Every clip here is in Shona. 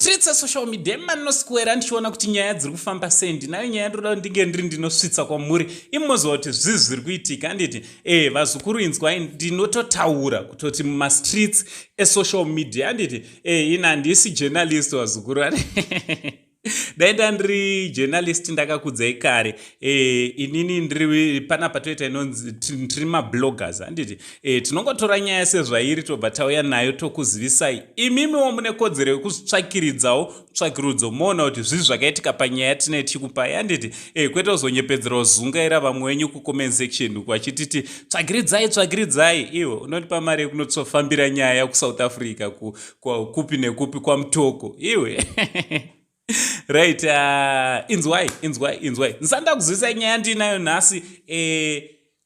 streets social media manoswera ndichiona kuti nyaya dziri kufamba sei. Ndinayo nyaya ndoda ndinge ndiri ndinosvitsa kwamuri imoziva kuti zvizi zviri kuitika. Handiti vazukuru inzwai ndinototaura kutoti mumastreets esocial media. Handiti ina handisi journalist vazukuru. Daenda ndiri journalist ndakakudzai kare. Inini ndiri panapa toita inonzi tiri mabloggers. Handiti tinongotora nyaya sezvairi tobva tauya nayo tokuzivisai. Imimiwo mune kodzero yekuzvitsvakiridzawo tsvakirudzo moona kuti zvizi zvakaitika panyaya yatinenge tichikupai. Handiti kwete kuzonyepedzera zungaira vamwe wenyu kucomment section uku vachititi tsvakiridzai iwe unotipa mari yekunotsofambira nyaya kuSouth Africa kupi nekupi kwamutoko iwe. Right, inzwai. Nsanda kuzivisa nyaya ndinayo nhasi.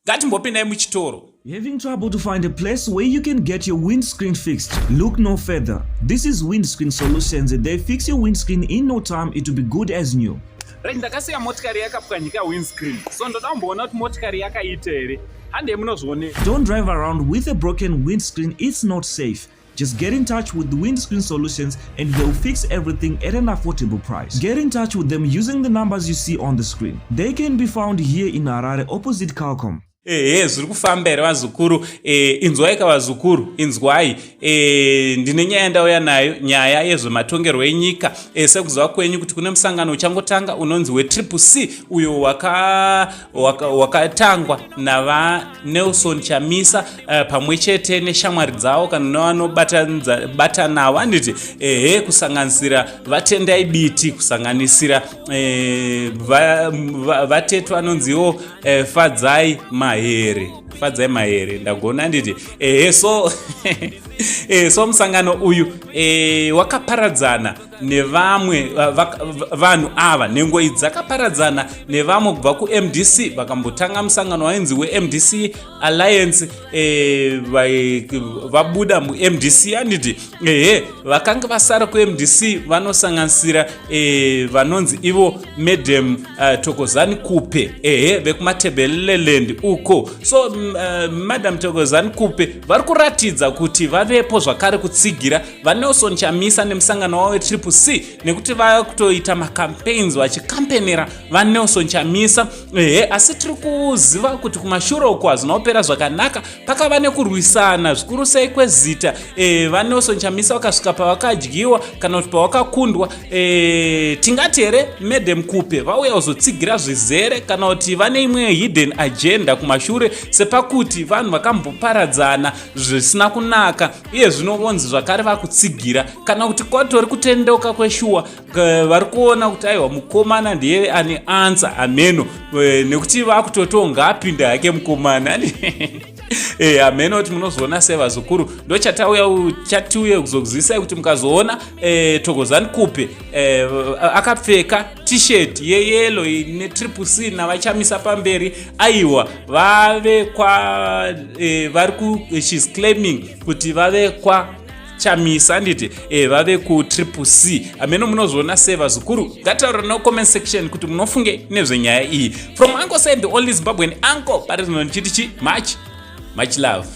Ngatimbopindai muchitoro. Having trouble to find a place where you can get your windscreen fixed? Look no further. This is Windscreen Solutions. They fix your windscreen in no time. It will be good as new. Right, ndakasiya motikari yakapwanyika windscreen. So ndoda kumboona kuti motikari yakaita here. Hande munozvione. Don't drive around with a broken windscreen. It's not safe. Just get in touch with the Windscreen Solutions and they'll fix everything at an affordable price. Get in touch with them using the numbers you see on the screen. They can be found here in Harare opposite Calcom. Zviri kufamba here vazukuru. Inzwai vazukuru, inzwai. Ndine nyaya ndauya nayo, nyaya yezvematongerwo enyika. Sekuziva kwenyu kuti kune musangano uchangotanga unonzi weCCC uyo wakatangwa naVanelson Chamisa pamwe chete neshamwari dzavo kana nevanobata navo. Handiti kusanganisira vatendai biti, kusanganisira vatete vanonziwo fadzai mahere ndagona nditi so musangano uyu wakaparadzana nevamwe vanhu ava nengoi dzakaparadzana nevamwe kubva kuMDC vakambotanga musangano wainzi weMDC Alliance vabuda muMDC. Handiti vakanga vasara kuMDC vanosanganisira vanonzi ivo Madam Thokozani Khupe vekumatebeleland uko. So Madam Thokozani Khupe vari kuratidza kuti vavepo zvakare kutsigira vaNelson Chamisa nemusangano wavo weCCC nekuti vakutoita macampaigns vachikampenera vaNelson Chamisa. Asi tiri kuziva kuti kumashure uko hazvina kupera zvakanaka, pakava nekurwisana zvikuru sei kwezita. vaNelson Chamisa vakasvika pavakadyiwa kana kuti pavakakundwa. Tingati here Madam Khupe vauya kuzotsigira zvizere kana kuti vane imwe hidden agenda kumashure sepakuti vanhu vakamboparadzana zvisina kunaka iye zvinovonzi zvakare vakutsigira kana kuti kwatori kutendeuka kweshuwa vari kuona kuti aiwa mukomana ndiye ane ansa ameno nekuti vakutotonga apinda yake mukomana. Ameno kuti munozoona sevazukuru ndo chatiuye kuzokuzivisai kuti mukazoona Thokozani Khupe akapfeka t-shirt yeyelo ine CCC navachamisa pamberi aiwa vave she's claiming kuti vave Chamisa. Handiti vave kuCCC. Ameno munozoona sevazukuru. Ngataura no comment section kuti munofunge nezvenyaya iyi. From Uncle Said, the only Zimbabwean uncle, but it's not much love.